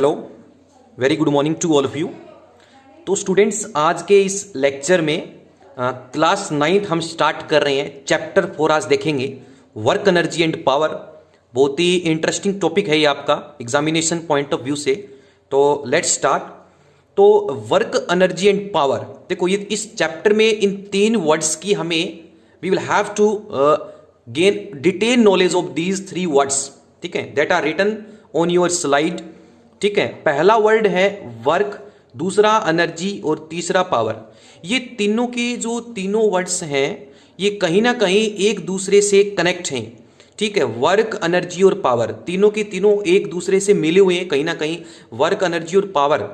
Hello, very good morning to all of you. तो students, आज के इस लेक्चर में क्लास 9th हम स्टार्ट कर रहे हैं। चैप्टर 4 आज देखेंगे, वर्क एनर्जी एंड पावर। बहुत ही इंटरेस्टिंग टॉपिक है ये आपका एग्जामिनेशन पॉइंट ऑफ व्यू से। तो लेट्स स्टार्ट। तो वर्क एनर्जी एंड पावर, देखो ये इस चैप्टर में इन 3 वर्ड्स की हमें we will have to gain detail knowledge of these 3 words, ठीक है, that are written on your slide. ठीक है, पहला वर्ड है वर्क, दूसरा एनर्जी और तीसरा पावर। ये तीनों के जो तीनों वर्ड्स हैं ये कहीं ना कहीं एक दूसरे से कनेक्ट हैं। ठीक है, वर्क एनर्जी और पावर तीनों के तीनों एक दूसरे से मिले हुए हैं कहीं ना कहीं, वर्क एनर्जी और पावर।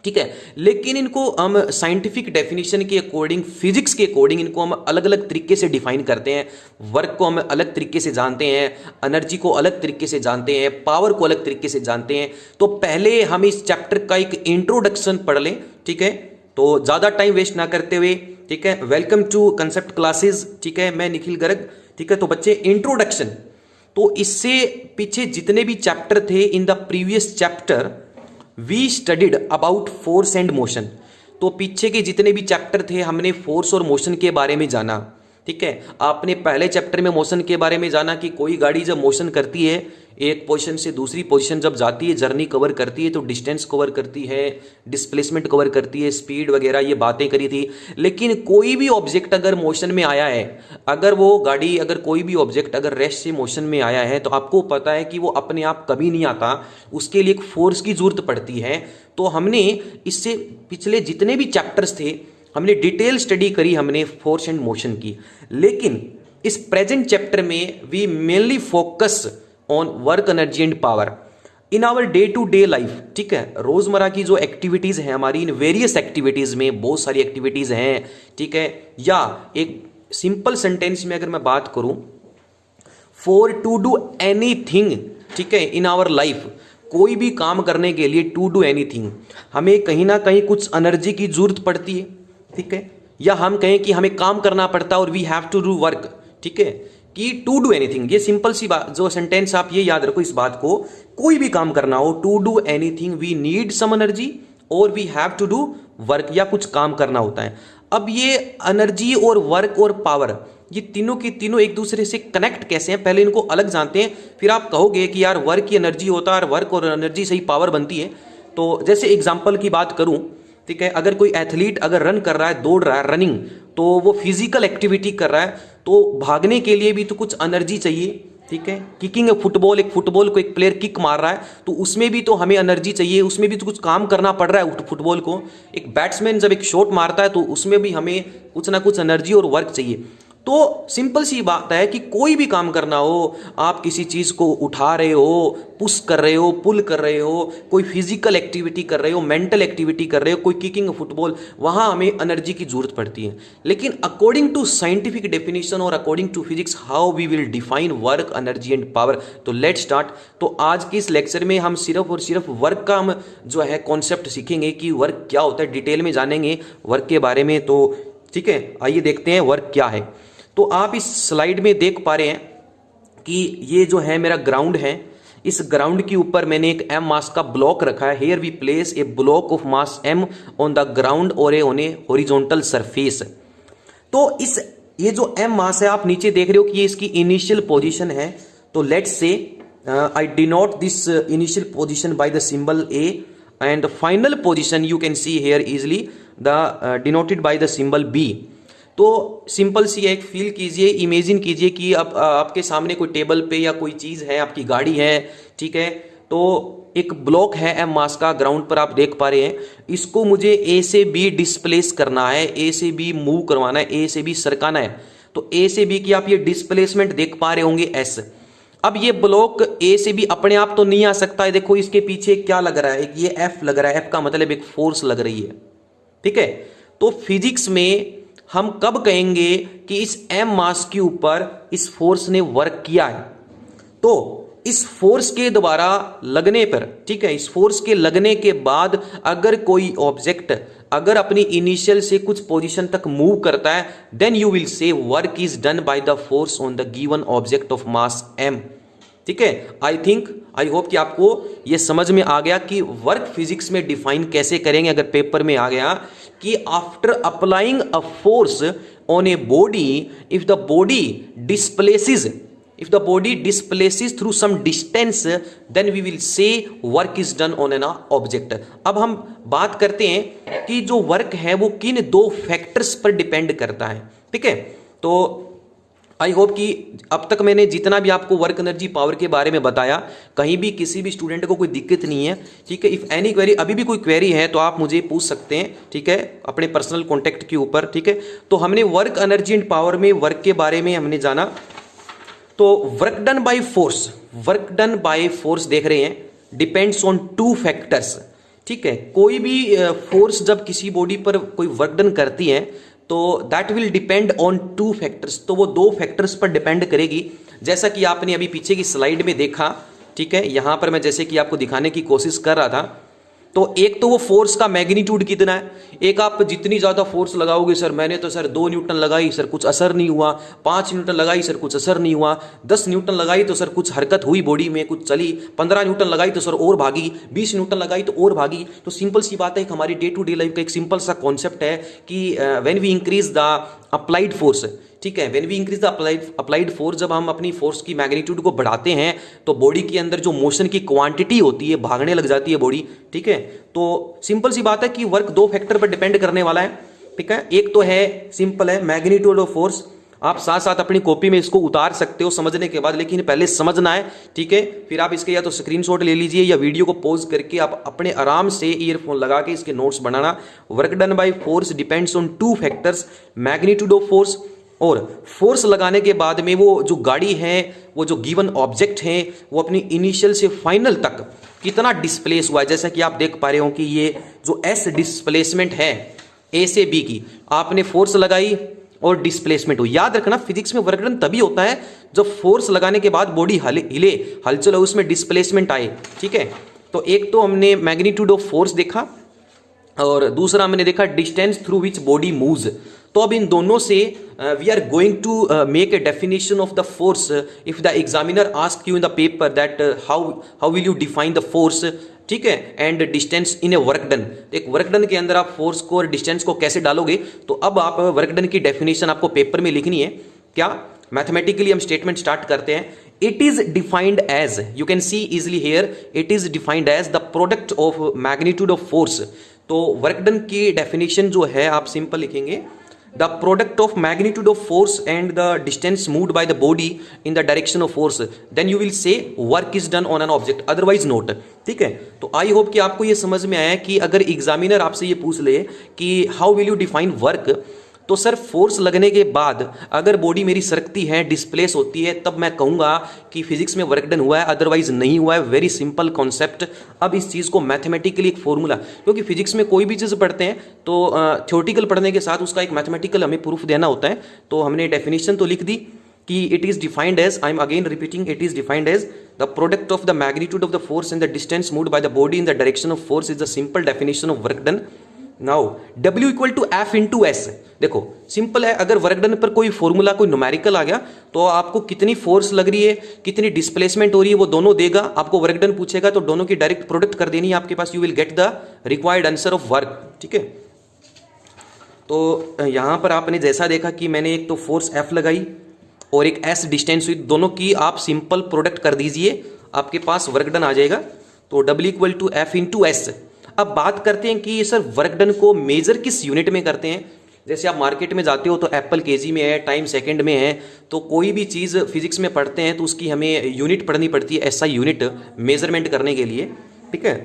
ठीक है, लेकिन इनको हम साइंटिफिक डेफिनेशन के अकॉर्डिंग, फिजिक्स के अकॉर्डिंग इनको हम अलग अलग तरीके से डिफाइन करते हैं। वर्क को हम अलग तरीके से जानते हैं, एनर्जी को अलग तरीके से जानते हैं, पावर को अलग तरीके से जानते हैं। तो पहले हम इस चैप्टर का एक इंट्रोडक्शन पढ़ लें। ठीक है, तो ज़्यादा टाइम वेस्ट ना करते हुए, ठीक है, वेलकम टू कंसेप्ट क्लासेज। ठीक है, मैं निखिल गर्ग। ठीक है, तो बच्चे इंट्रोडक्शन, तो इससे पीछे जितने भी चैप्टर थे in the previous chapter we studied about force and motion. तो पीछे के जितने भी चैप्टर थे हमने फोर्स और मोशन के बारे में जाना। ठीक है, आपने पहले चैप्टर में मोशन के बारे में जाना कि कोई गाड़ी जब मोशन करती है, एक पोजीशन से दूसरी पोजीशन जब जाती है, जर्नी कवर करती है, तो डिस्टेंस कवर करती है, डिस्प्लेसमेंट कवर करती है, स्पीड वगैरह ये बातें करी थी। लेकिन कोई भी ऑब्जेक्ट अगर मोशन में आया है, अगर वो गाड़ी, अगर कोई भी ऑब्जेक्ट अगर रेस्ट से मोशन में आया है, तो आपको पता है कि वो अपने आप कभी नहीं आता, उसके लिए एक फोर्स की जरूरत पड़ती है। तो हमने इससे पिछले जितने भी चैप्टर्स थे हमने डिटेल स्टडी करी, हमने फोर्स एंड मोशन की। लेकिन इस प्रेजेंट चैप्टर में we mainly focus on work energy and power in our day to day life. ठीक है, रोजमर्रा की जो एक्टिविटीज हैं हमारी, इन वेरियस एक्टिविटीज में बहुत सारी एक्टिविटीज हैं। ठीक है, या एक सिंपल सेंटेंस में अगर मैं बात करूं, फॉर टू डू एनीथिंग, ठीक है, इन आवर लाइफ, कोई भी काम करने के लिए, टू डू एनीथिंग, हमें कहीं ना कहीं कुछ एनर्जी की जरूरत पड़ती है। ठीक है, या हम कहें कि हमें काम करना पड़ता है और we have to do work. ठीक है, कि टू डू एनीथिंग, ये सिंपल सी बात, जो सेंटेंस आप ये याद रखो इस बात को, कोई भी काम करना हो, to do anything we need some energy और we have to do work, या कुछ काम करना होता है। अब ये एनर्जी और वर्क और पावर, ये तीनों की तीनों एक दूसरे से कनेक्ट कैसे हैं, पहले इनको अलग जानते हैं, फिर आप कहोगे कि यार वर्क की एनर्जी होता है और वर्क और एनर्जी से ही पावर बनती है। तो जैसे एग्जाम्पल की बात करूं, ठीक है, अगर कोई एथलीट अगर रन कर रहा है, दौड़ रहा है, रनिंग, तो वो फिजिकल एक्टिविटी कर रहा है, तो भागने के लिए भी तो कुछ एनर्जी चाहिए। ठीक है, किकिंग फुटबॉल, एक फुटबॉल को एक प्लेयर किक मार रहा है, तो उसमें भी तो हमें एनर्जी चाहिए, उसमें भी तो कुछ काम करना पड़ रहा है फुटबॉल को। एक बैट्समैन जब एक शॉट मारता है तो उसमें भी हमें कुछ ना कुछ एनर्जी और वर्क चाहिए। तो सिंपल सी बात है कि कोई भी काम करना हो, आप किसी चीज़ को उठा रहे हो, पुश कर रहे हो, पुल कर रहे हो, कोई फिजिकल एक्टिविटी कर रहे हो, मेंटल एक्टिविटी कर रहे हो, कोई किकिंग फुटबॉल, वहाँ हमें एनर्जी की जरूरत पड़ती है। लेकिन अकॉर्डिंग टू साइंटिफिक डेफिनेशन और according to physics, how we will define work energy and power. तो लेट स्टार्ट। तो आज के इस लेक्चर में हम सिर्फ और सिर्फ वर्क का हम जो है कॉन्सेप्ट सीखेंगे कि वर्क क्या होता है, डिटेल में जानेंगे वर्क के बारे में। तो ठीक है, आइए देखते हैं वर्क क्या है। तो आप इस स्लाइड में देख पा रहे हैं कि ये जो है मेरा ग्राउंड है, इस ग्राउंड के ऊपर मैंने एक m मास का ब्लॉक रखा है। Here we place a block of mass m on the ground और ऑन ए हॉरिजॉन्टल सरफेस। तो इस ये जो m मास है, आप नीचे देख रहे हो कि ये इसकी इनिशियल पोजीशन है। तो let's say I denote this initial position by the symbol a and final position you can see here easily the denoted by the symbol b। तो सिंपल सी एक फील कीजिए, इमेजिन कीजिए कि अब आपके सामने कोई टेबल पे या कोई चीज़ है, आपकी गाड़ी है, ठीक है, तो एक ब्लॉक है m मास का, ग्राउंड पर आप देख पा रहे हैं। इसको मुझे a से b डिस्प्लेस करना है, a से b मूव करवाना है, a से b सरकाना है। तो a से b की आप ये डिस्प्लेसमेंट देख पा रहे होंगे s। अब ये ब्लॉक a से b अपने आप तो नहीं आ सकता है, देखो इसके पीछे क्या लग रहा है, ये F लग रहा है, F का मतलब एक फोर्स लग रही है। ठीक है, तो फिजिक्स में हम कब कहेंगे कि इस m मास के ऊपर इस फोर्स ने वर्क किया है? तो इस फोर्स के द्वारा लगने पर, ठीक है, इस फोर्स के लगने के बाद अगर कोई ऑब्जेक्ट अगर अपनी इनिशियल से कुछ पोजीशन तक मूव करता है, then you will say work is done by the force on the given object of mass m। ठीक है। आई होप कि आपको ये समझ में आ गया कि वर्क फिजिक्स में डिफाइन कैसे करेंगे। अगर पेपर में आ गया कि after applying a force on a body, if the body displaces through some distance, then we will say work is done on an object. अब हम बात करते हैं कि जो वर्क है वो किन दो फैक्टर्स पर डिपेंड करता है। ठीक है, तो आई होप कि अब तक मैंने जितना भी आपको वर्क एनर्जी पावर के बारे में बताया, कहीं भी किसी भी स्टूडेंट को कोई दिक्कत नहीं है। ठीक है, इफ एनी क्वेरी, अभी भी कोई क्वेरी है तो आप मुझे पूछ सकते हैं। ठीक है, अपने पर्सनल कॉन्टेक्ट के ऊपर। ठीक है, तो हमने वर्क एनर्जी एंड पावर में वर्क के बारे में हमने जाना। तो वर्क डन बाय फोर्स देख रहे हैं, डिपेंड्स ऑन टू फैक्टर्स। ठीक है, कोई भी फोर्स जब किसी बॉडी पर कोई वर्क डन करती है तो that will depend on two factors, तो वो दो फैक्टर्स पर डिपेंड करेगी। जैसा कि आपने अभी पीछे की स्लाइड में देखा, ठीक है, यहां पर मैं जैसे कि आपको दिखाने की कोशिश कर रहा था, तो एक तो वो फोर्स का मैग्नीट्यूड कितना है। एक आप जितनी ज़्यादा फोर्स लगाओगे, सर मैंने तो सर 2 न्यूटन लगाई सर कुछ असर नहीं हुआ, 5 न्यूटन लगाई सर कुछ असर नहीं हुआ, 10 न्यूटन लगाई तो सर कुछ हरकत हुई बॉडी में, कुछ चली, 15 न्यूटन लगाई तो सर और भागी, 20 न्यूटन लगाई तो और भागी। तो सिंपल सी बात है, हमारी डे टू डे लाइफ का एक सिंपल सा कॉन्सेप्ट है कि when we increase the applied force, ठीक है, when we increase the applied force, जब हम अपनी फोर्स की मैग्नीट्यूड को बढ़ाते हैं तो बॉडी के अंदर जो मोशन की क्वांटिटी होती है, भागने लग जाती है बॉडी। ठीक है, तो सिंपल सी बात है कि वर्क दो फैक्टर पर डिपेंड करने वाला है। ठीक है, एक तो है सिंपल है मैग्नीट्यूड ऑफ फोर्स, आप साथ साथ अपनी कॉपी में इसको उतार सकते हो समझने के बाद, लेकिन पहले समझना है। ठीक है, फिर आप इसके या तो स्क्रीनशॉट ले लीजिए या वीडियो को पॉज करके आप अपने आराम से ईयरफोन लगा के इसके notes banana. Work done by force depends on two factors, magnitude of force, और फोर्स लगाने के बाद में वो जो गाड़ी है, वो जो गिवन ऑब्जेक्ट है, वो अपनी इनिशियल से फाइनल तक कितना डिस्प्लेस हुआ है। जैसा कि आप देख पा रहे हो कि ये जो एस डिस्प्लेसमेंट है ए से बी की, आपने फोर्स लगाई और डिस्प्लेसमेंट हो। याद रखना, फिजिक्स में वर्क डन तभी होता है जब फोर्स लगाने के बाद बॉडी हिले, हलचल हो, उसमें डिस्प्लेसमेंट आए। ठीक है, तो एक तो हमने मैग्नीट्यूड ऑफ फोर्स देखा और दूसरा हमने देखा distance through which body moves. तो अब इन दोनों से we are going to make a definition of the force. If the examiner ask you in the paper that how will you define the force, ठीक है, and distance in a work done, एक work done के अंदर आप force को और distance को कैसे डालोगे। तो अब आप वर्क डन की डेफिनेशन आपको पेपर में लिखनी है। क्या, मैथमेटिकली हम स्टेटमेंट स्टार्ट करते हैं। It is defined as, you can see easily here, it is defined as the product of magnitude of force. तो वर्क डन की डेफिनेशन जो है आप सिंपल लिखेंगे, the product of magnitude of force and the distance moved by the body in the direction of force, then you will say work is done on an object, otherwise not। ठीक है, तो I hope कि आपको ये समझ में आया कि अगर एग्जामिनर आपसे ये पूछ ले कि how will you define work, तो सर फोर्स लगने के बाद अगर बॉडी मेरी सरकती है, डिस्प्लेस होती है, तब मैं कहूँगा कि फिजिक्स में वर्क डन हुआ है, अदरवाइज नहीं हुआ है। Very simple concept. अब इस चीज़ को मैथमेटिकली एक फॉर्मूला, क्योंकि फिजिक्स में कोई भी चीज़ पढ़ते हैं तो थ्योरेटिकल पढ़ने के साथ उसका एक मैथमेटिकल हमें प्रूफ देना होता है। तो हमने डेफिनेशन तो लिख दी कि it is defined as, I am again repeating, it is defined as the product of the magnitude of the force and the distance moved by the body in the direction of force is the simple definition of work done. Now W equal to F into S, देखो simple है। अगर work done पर कोई formula, कोई numerical आ गया तो आपको कितनी फोर्स लग रही है, कितनी डिस्प्लेसमेंट हो रही है, वो दोनों देगा। आपको वर्क डन पूछेगा तो दोनों की डायरेक्ट प्रोडक्ट कर देनी है आपके पास, you will get the required answer of work. ठीक है, तो यहां पर आपने जैसा देखा कि मैंने एक तो फोर्स F लगाई और एक S डिस्टेंस हुई, दोनों की आप सिंपल प्रोडक्ट कर दीजिए, आपके पास वर्क डन आ जाएगा। तो W equal to F into S. अब बात करते हैं कि सर वर्क डन को मेजर किस यूनिट में करते हैं। जैसे आप मार्केट में जाते हो तो एप्पल केजी में है, टाइम सेकंड में है। तो कोई भी चीज़ फिजिक्स में पढ़ते हैं तो उसकी हमें यूनिट पढ़नी पड़ती है, ऐसा यूनिट मेजरमेंट करने के लिए। ठीक है,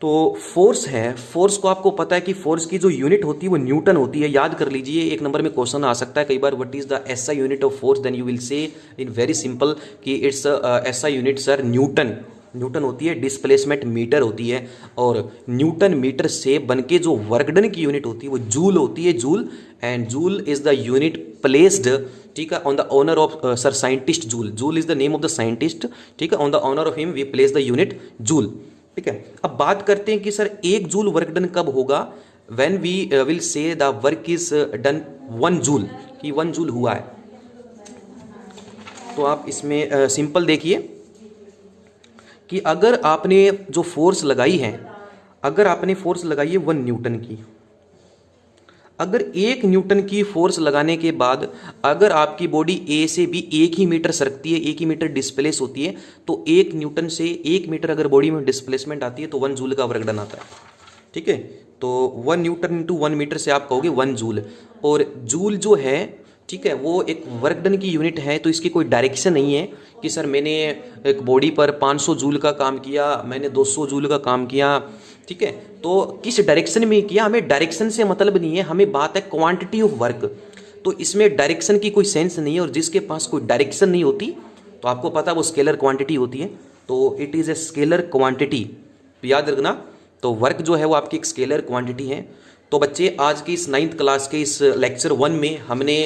तो फोर्स है, फोर्स को आपको पता है कि फोर्स की जो यूनिट होती है वो न्यूटन होती है। याद कर लीजिए, एक नंबर में क्वेश्चन आ सकता है कई बार, what is the SI unit of force, then you will say in very simple कि it's SI unit sir newton. Newton होती है, डिस्प्लेसमेंट मीटर होती है, और न्यूटन मीटर से बनके जो वर्क डन की यूनिट होती है वो जूल होती है, joule. And joule is the unit placed, ठीक है, on the honour of sir scientist joule. Joule is the name of the scientist, ठीक है, on the honour of him we place the unit joule. ठीक है, अब बात करते हैं कि सर 1 जूल वर्क डन कब होगा, when we will say the work is done 1 joule, कि 1 जूल हुआ है। तो आप इसमें सिंपल देखिए, कि अगर आपने जो फोर्स लगाई है, अगर आपने फोर्स लगाई है 1 न्यूटन की, अगर 1 न्यूटन की फोर्स लगाने के बाद अगर आपकी बॉडी ए से बी 1 ही मीटर सरकती है, 1 ही मीटर डिस्प्लेस होती है, तो 1 न्यूटन से 1 मीटर अगर बॉडी में डिस्प्लेसमेंट आती है तो 1 जूल का वर्क डन आता है। ठीक है, तो 1 न्यूटन इंटू 1 मीटर से आप कहोगे 1 जूल। और जूल जो है, ठीक है, वो एक वर्क डन की यूनिट है, तो इसकी कोई डायरेक्शन नहीं है कि सर मैंने एक बॉडी पर 500 जूल का काम किया, मैंने 200 जूल का काम किया। ठीक है, तो किस डायरेक्शन में किया, हमें डायरेक्शन से मतलब नहीं है, हमें बात है क्वांटिटी ऑफ वर्क। तो इसमें डायरेक्शन की कोई सेंस नहीं है, और जिसके पास कोई डायरेक्शन नहीं होती तो आपको पता वो स्केलर क्वांटिटी होती है, तो it is a scalar quantity, तो याद रखना। तो वर्क जो है वो आपकी एक स्केलर क्वांटिटी है। तो बच्चे आज की इस 9th क्लास के इस लेक्चर 1 में हमने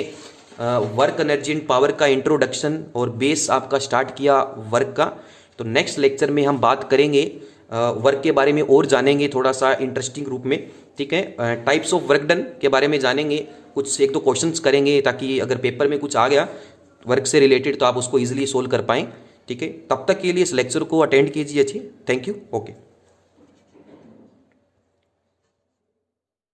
वर्क एनर्जी एंड पावर का इंट्रोडक्शन और बेस आपका स्टार्ट किया वर्क का। तो नेक्स्ट लेक्चर में हम बात करेंगे वर्क के बारे में और जानेंगे थोड़ा सा इंटरेस्टिंग रूप में। ठीक है, टाइप्स ऑफ वर्क डन के बारे में जानेंगे, कुछ 1-2 क्वेश्चंस करेंगे ताकि अगर पेपर में कुछ आ गया वर्क से रिलेटेड तो आप उसको ईजिली सोल्व कर पाएँ। ठीक है, तब तक के लिए इस लेक्चर को अटेंड कीजिए। अच्छी, थैंक यू, ओके।